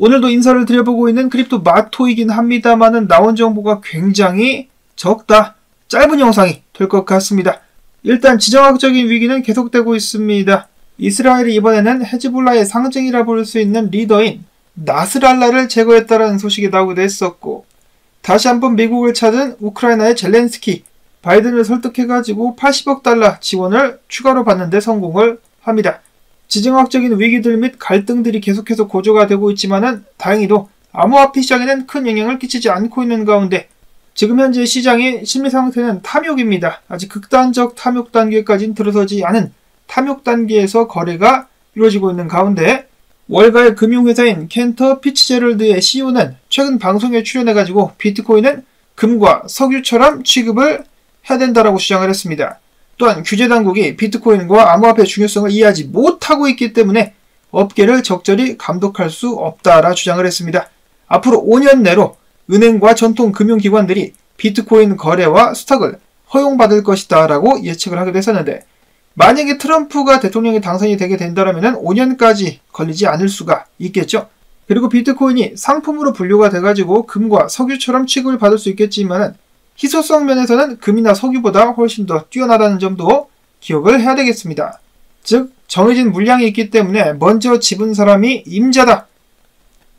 오늘도 인사를 드려보고 있는 크립토 마토이긴 합니다만은 나온 정보가 굉장히 적다. 짧은 영상이 될 것 같습니다. 일단 지정학적인 위기는 계속되고 있습니다. 이스라엘이 이번에는 헤즈볼라의 상징이라 볼 수 있는 리더인 나스랄라를 제거했다는 소식이 나오기도 했었고, 다시 한번 미국을 찾은 우크라이나의 젤렌스키, 바이든을 설득해가지고 80억 달러 지원을 추가로 받는데 성공을 합니다. 지정학적인 위기들 및 갈등들이 계속해서 고조가 되고 있지만은 다행히도 암호화폐 시장에는 큰 영향을 끼치지 않고 있는 가운데 지금 현재 시장의 심리 상태는 탐욕입니다. 아직 극단적 탐욕 단계까지는 들어서지 않은 탐욕 단계에서 거래가 이루어지고 있는 가운데 월가의 금융회사인 캔터 피츠제럴드의 CEO는 최근 방송에 출연해가지고 비트코인은 금과 석유처럼 취급을 해야 된다라고 주장을 했습니다. 또한 규제당국이 비트코인과 암호화폐의 중요성을 이해하지 못하고 있기 때문에 업계를 적절히 감독할 수 없다라 주장을 했습니다. 앞으로 5년 내로 은행과 전통 금융기관들이 비트코인 거래와 스탁을 허용받을 것이다 라고 예측을 하기도 했었는데, 만약에 트럼프가 대통령이 당선이 되게 된다면 5년까지 걸리지 않을 수가 있겠죠. 그리고 비트코인이 상품으로 분류가 돼가지고 금과 석유처럼 취급을 받을 수 있겠지만 희소성 면에서는 금이나 석유보다 훨씬 더 뛰어나다는 점도 기억을 해야 되겠습니다. 즉 정해진 물량이 있기 때문에 먼저 집은 사람이 임자다.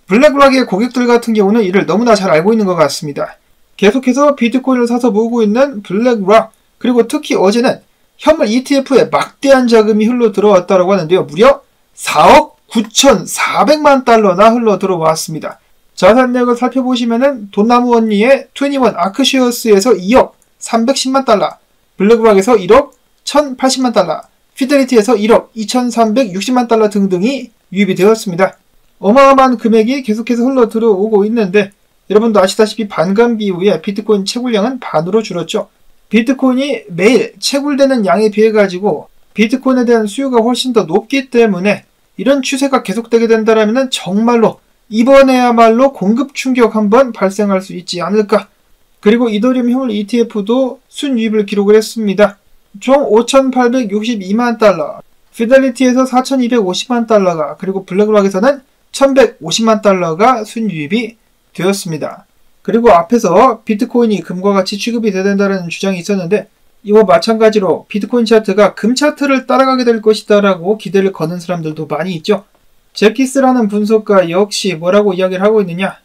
블랙락의 고객들 같은 경우는 이를 너무나 잘 알고 있는 것 같습니다. 계속해서 비트코인을 사서 모으고 있는 블랙락, 그리고 특히 어제는 현물 ETF에 막대한 자금이 흘러 들어왔다고 하는데요. 무려 4억 9,400만 달러나 흘러 들어왔습니다. 자산 내역을 살펴보시면은 돈나무 언니의 21 아크시어스에서 2억 310만 달러, 블랙락에서 1억 1,080만 달러, 피델리티에서 1억 2,360만 달러 등등이 유입이 되었습니다. 어마어마한 금액이 계속해서 흘러 들어오고 있는데, 여러분도 아시다시피 반감기 이후에 비트코인 채굴량은 반으로 줄었죠. 비트코인이 매일 채굴되는 양에 비해 가지고 비트코인에 대한 수요가 훨씬 더 높기 때문에 이런 추세가 계속되게 된다면 정말로 이번에야말로 공급 충격 한번 발생할 수 있지 않을까. 그리고 이더리움 현물 ETF도 순유입을 기록을 했습니다. 총 5,862만 달러, 피델리티에서 4,250만 달러가, 그리고 블랙락에서는 1,150만 달러가 순유입이 되었습니다. 그리고 앞에서 비트코인이 금과 같이 취급이 돼야 된다는 주장이 있었는데, 이와 마찬가지로 비트코인 차트가 금 차트를 따라가게 될 것이다 라고 기대를 거는 사람들도 많이 있죠. 제키스라는 분석가 역시 뭐라고 이야기를 하고 있느냐,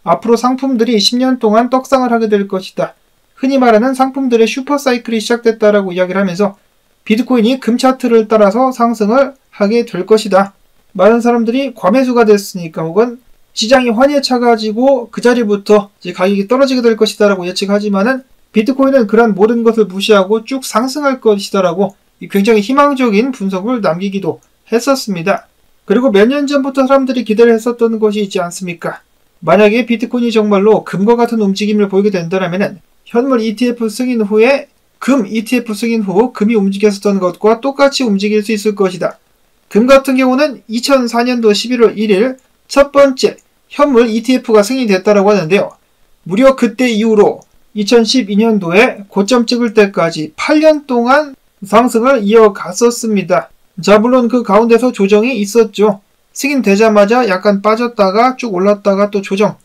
앞으로 상품들이 10년 동안 떡상을 하게 될 것이다. 흔히 말하는 상품들의 슈퍼사이클이 시작됐다라고 이야기를 하면서 비트코인이 금 차트를 따라서 상승을 하게 될 것이다. 많은 사람들이 과매수가 됐으니까 혹은 시장이 환희차가지고 그 자리부터 이제 가격이 떨어지게 될 것이다 라고 예측하지만은 비트코인은 그런 모든 것을 무시하고 쭉 상승할 것이다 라고 굉장히 희망적인 분석을 남기기도 했었습니다. 그리고 몇 년 전부터 사람들이 기대를 했었던 것이 있지 않습니까? 만약에 비트코인이 정말로 금과 같은 움직임을 보이게 된다면 현물 ETF 승인 후에 금 ETF 승인 후 금이 움직였었던 것과 똑같이 움직일 수 있을 것이다. 금 같은 경우는 2004년도 11월 1일 첫 번째 현물 ETF가 승인됐다고 하는데요. 무려 그때 이후로 2012년도에 고점 찍을 때까지 8년 동안 상승을 이어갔었습니다. 자, 물론 그 가운데서 조정이 있었죠. 승인되자마자 약간 빠졌다가 쭉 올랐다가 또 조정,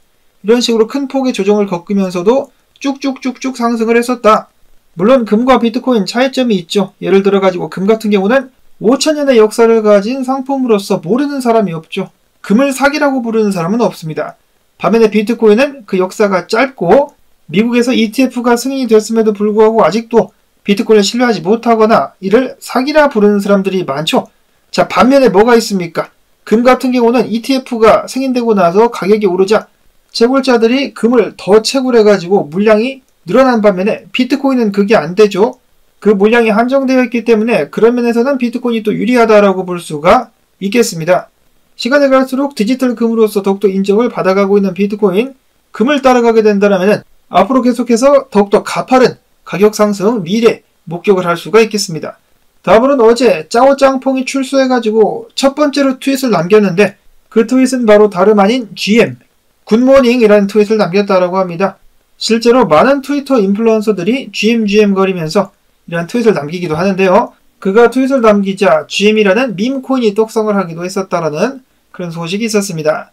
이런 식으로 큰 폭의 조정을 겪으면서도 쭉쭉쭉쭉 상승을 했었다. 물론 금과 비트코인 차이점이 있죠. 예를 들어 가지고 금 같은 경우는 5,000년의 역사를 가진 상품으로서 모르는 사람이 없죠. 금을 사기라고 부르는 사람은 없습니다. 반면에 비트코인은 그 역사가 짧고 미국에서 ETF가 승인이 됐음에도 불구하고 아직도 비트코인을 신뢰하지 못하거나 이를 사기라 부르는 사람들이 많죠. 자, 반면에 뭐가 있습니까? 금 같은 경우는 ETF가 승인되고 나서 가격이 오르자 채굴자들이 금을 더 채굴해가지고 물량이 늘어난 반면에 비트코인은 그게 안 되죠. 그 물량이 한정되어 있기 때문에 그런 면에서는 비트코인이 또 유리하다라고 볼 수가 있겠습니다. 시간이 갈수록 디지털 금으로서 더욱더 인정을 받아가고 있는 비트코인, 금을 따라가게 된다면 앞으로 계속해서 더욱더 가파른 가격 상승 미래 목격을 할 수가 있겠습니다. 다음으로는 어제 짜오짱퐁이 출소해가지고 첫 번째로 트윗을 남겼는데, 그 트윗은 바로 다름 아닌 GM, 굿모닝이라는 트윗을 남겼다라고 합니다. 실제로 많은 트위터 인플루언서들이 GM 거리면서 이런 트윗을 남기기도 하는데요. 그가 트윗을 남기자 GM이라는 밈코인이 떡상을 하기도 했었다라는 그런 소식이 있었습니다.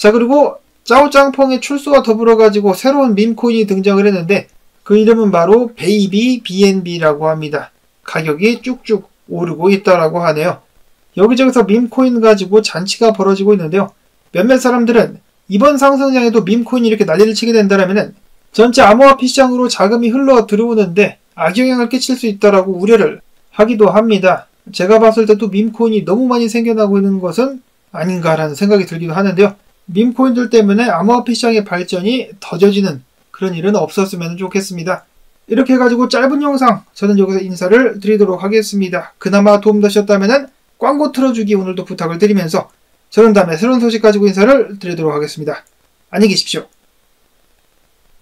자, 그리고 짜오짱펑의 출소와 더불어가지고 새로운 밈코인이 등장을 했는데 그 이름은 바로 베이비 BNB라고 합니다. 가격이 쭉쭉 오르고 있다라고 하네요. 여기저기서 밈코인 가지고 잔치가 벌어지고 있는데요. 몇몇 사람들은 이번 상승장에도 밈코인이 이렇게 난리를 치게 된다면 전체 암호화폐 시장으로 자금이 흘러 들어오는데 악영향을 끼칠 수 있다라고 우려를 하기도 합니다. 제가 봤을 때도 밈코인이 너무 많이 생겨나고 있는 것은 아닌가라는 생각이 들기도 하는데요. 밈코인들 때문에 암호화폐 시장의 발전이 더뎌지는 그런 일은 없었으면 좋겠습니다. 이렇게 해가지고 짧은 영상 저는 여기서 인사를 드리도록 하겠습니다. 그나마 도움 되셨다면 광고 틀어주기 오늘도 부탁을 드리면서 저는 다음에 새로운 소식 가지고 인사를 드리도록 하겠습니다. 안녕히 계십시오.